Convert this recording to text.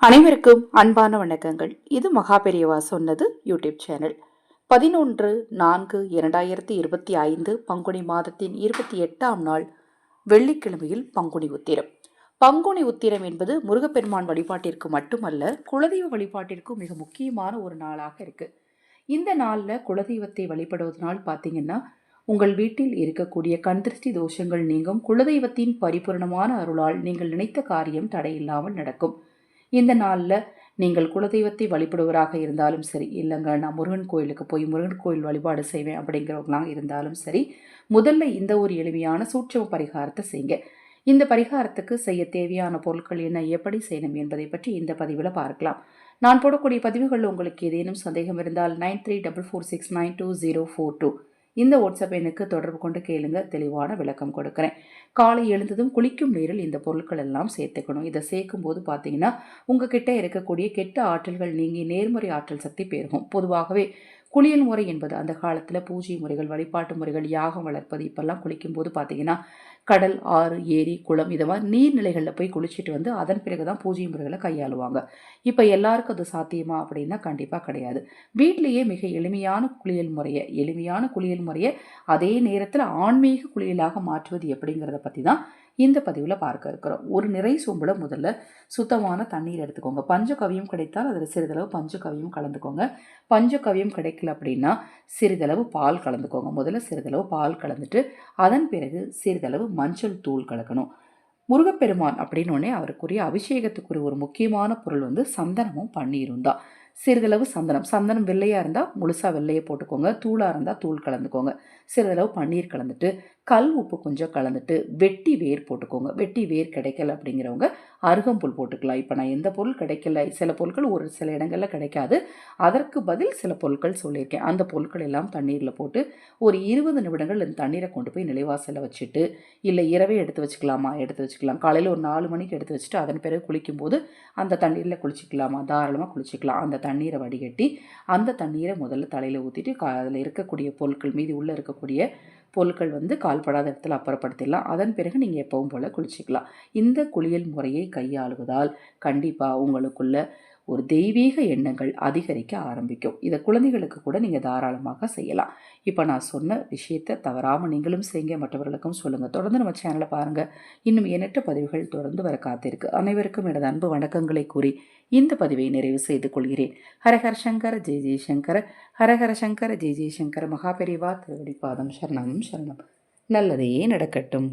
அனைவருக்கும் அன்பான வணக்கங்கள். இது மகாபெரியவா சொன்னது யூடியூப் சேனல். 11/4/2025 பங்குனி மாதத்தின் 28ஆம் நாள் வெள்ளிக்கிழமையில் பங்குனி உத்திரம். பங்குனி உத்திரம் என்பது முருகப்பெருமான் வழிபாட்டிற்கு மட்டுமல்ல, குலதெய்வ வழிபாட்டிற்கும் மிக முக்கியமான ஒரு நாளாக இருக்கு. இந்த நாளில் குலதெய்வத்தை வழிபடுவதனால் பார்த்தீங்கன்னா, உங்கள் வீட்டில் இருக்கக்கூடிய கண்திருஷ்டி தோஷங்கள் நீங்கும். குலதெய்வத்தின் பரிபூர்ணமான அருளால் நீங்கள் நினைத்த காரியம் தடையில்லாமல் நடக்கும். இந்த நாளில் நீங்கள் குலதெய்வத்தை வழிபடுவராக இருந்தாலும் சரி, இல்லைங்க நான் முருகன் கோயிலுக்கு போய் முருகன் கோயில் வழிபாடு செய்வேன் அப்படிங்கிறவங்களாம் இருந்தாலும் சரி, முதல்ல இந்த ஒரு எளிமையான சூட்சம பரிகாரத்தை செய்யுங்க. இந்த பரிகாரத்துக்கு செய்ய தேவையான பொருட்கள் என்ன, எப்படி செய்யணும் என்பதை பற்றி இந்த பதிவில் பார்க்கலாம். நான் போடக்கூடிய பதிவுகளில் உங்களுக்கு ஏதேனும் சந்தேகம் இருந்தால் 9344692042 இந்த வாட்ஸ்அப் எண்ணுக்கு தொடர்பு கொண்டு கேளுங்க, தெளிவான விளக்கம் கொடுக்குறேன். காலை எழுந்ததும் குளிக்கும் நீரில் இந்த பொருட்கள் எல்லாம் சேர்த்துக்கணும். இதை சேர்க்கும் போது பார்த்தீங்கன்னா, உங்ககிட்ட இருக்கக்கூடிய கெட்ட ஆற்றல்கள் நீங்கி நேர்மறை ஆற்றல் சக்தி பெருகும். பொதுவாகவே குளியல் முறை என்பது அந்த காலத்தில் பூஜை முறைகள், வழிபாட்டு முறைகள், யாகம் வளர்ப்பது, இப்பெல்லாம் குளிக்கும்போது பார்த்தீங்கன்னா கடல், ஆறு, ஏரி, குளம் இது மாதிரி நீர்நிலைகளில் போய் குளிச்சுட்டு வந்து அதன் பிறகு தான் பூஜை முறைகளை கையாளுவாங்க. இப்போ எல்லாருக்கும் அது சாத்தியமா அப்படின்னா கண்டிப்பாக கிடையாது. வீட்டிலேயே மிக எளிமையான குளியல் முறையை அதே நேரத்தில் ஆன்மீக குளியலாக மாற்றுவது எப்படிங்கிறத பற்றி தான் இந்த பதிவில் பார்க்க இருக்கிறோம். ஒரு நிறை சொம்பில் முதல்ல சுத்தமான தண்ணீர் எடுத்துக்கோங்க. பஞ்சகவியம் கிடைத்தால் அதில் சிறிதளவு பஞ்சகவியம் கலந்துக்கோங்க. பஞ்சகவியம் கிடைக்கல அப்படின்னா சிறிதளவு பால் கலந்துக்கோங்க. முதல்ல சிறிதளவு பால் கலந்துட்டு அதன் பிறகு சிறிதளவு மஞ்சள் தூள் கலக்கணும். முருகப்பெருமான் அப்படின்னோடனே அவருக்குரிய அபிஷேகத்துக்குரிய ஒரு முக்கியமான பொருள் சந்தனமும் பன்னீரும் தான். சிறிதளவு சந்தனம் வெள்ளையாக இருந்தால் முழுசாக வெள்ளையை போட்டுக்கோங்க, தூளாக இருந்தால் தூள் கலந்துக்கோங்க. சிறிதளவு பன்னீர் கலந்துட்டு கல் உப்பு கொஞ்சம் கலந்துட்டு வெட்டி வேர் போட்டுக்கோங்க. வெட்டி வேர் கிடைக்கல அப்படிங்கிறவங்க அருகம்புல் போட்டுக்கலாம். இப்போ நான் எந்த பொருள் கிடைக்கல, சில பொருட்கள் ஒரு சில இடங்களில் கிடைக்காது, அதற்கு பதில் சில பொருட்கள் சொல்லியிருக்கேன். அந்த பொருட்கள் எல்லாம் தண்ணீரில் போட்டு ஒரு 20 நிமிடங்கள் இந்த தண்ணீரை கொண்டு போய் நிலைவாசலில் வச்சுட்டு, இல்லை இரவே எடுத்து வச்சுக்கலாமா, எடுத்து வச்சுக்கலாம். காலையில் ஒரு 4 மணிக்கு எடுத்து வச்சுட்டு அதன் பிறகு குளிக்கும்போது அந்த தண்ணீரில் குளிச்சிக்கலாமா, தாராளமாக குளிச்சிக்கலாம். அந்த தண்ணீரை வடிகட்டி அந்த தண்ணீரை முதல்ல தலையில் ஊற்றிட்டு அதில் இருக்கக்கூடிய பொருட்கள், மீதி உள்ளே இருக்கக்கூடிய பொருட்கள் கால்படாத இடத்துல அப்புறப்படுத்திடலாம். அதன் பிறகு நீங்கள் எப்பவும் போல் குளிச்சிக்கலாம். இந்த குளியல் முறையை கையாளுவதால் கண்டிப்பாக உங்களுக்குள்ள ஒரு தெய்வீக எண்ணங்கள் அதிகரிக்க ஆரம்பிக்கும். இதை குழந்தைகளுக்கு கூட நீங்கள் தாராளமாக செய்யலாம். இப்போ நான் சொன்ன விஷயத்தை தவறாமல் நீங்களும் செய்யுங்க, மற்றவர்களுக்கும் சொல்லுங்கள். தொடர்ந்து நம்ம சேனலை பாருங்கள். இன்னும் எண்ணற்ற பதிவுகள் தொடர்ந்து வர காத்திருக்கு. அனைவருக்கும் எனது அன்பு வணக்கங்களை கூறி இந்த பதிவை நிறைவு செய்து கொள்கிறேன். ஹரஹர சங்கர ஜெய் ஜெய்சங்கர, ஹரஹர சங்கர ஜெய் ஜெய்சங்கர. மகாபெரிவா திருவடிப்பாதம் சரணம் சரணம். நல்லதே நடக்கட்டும்.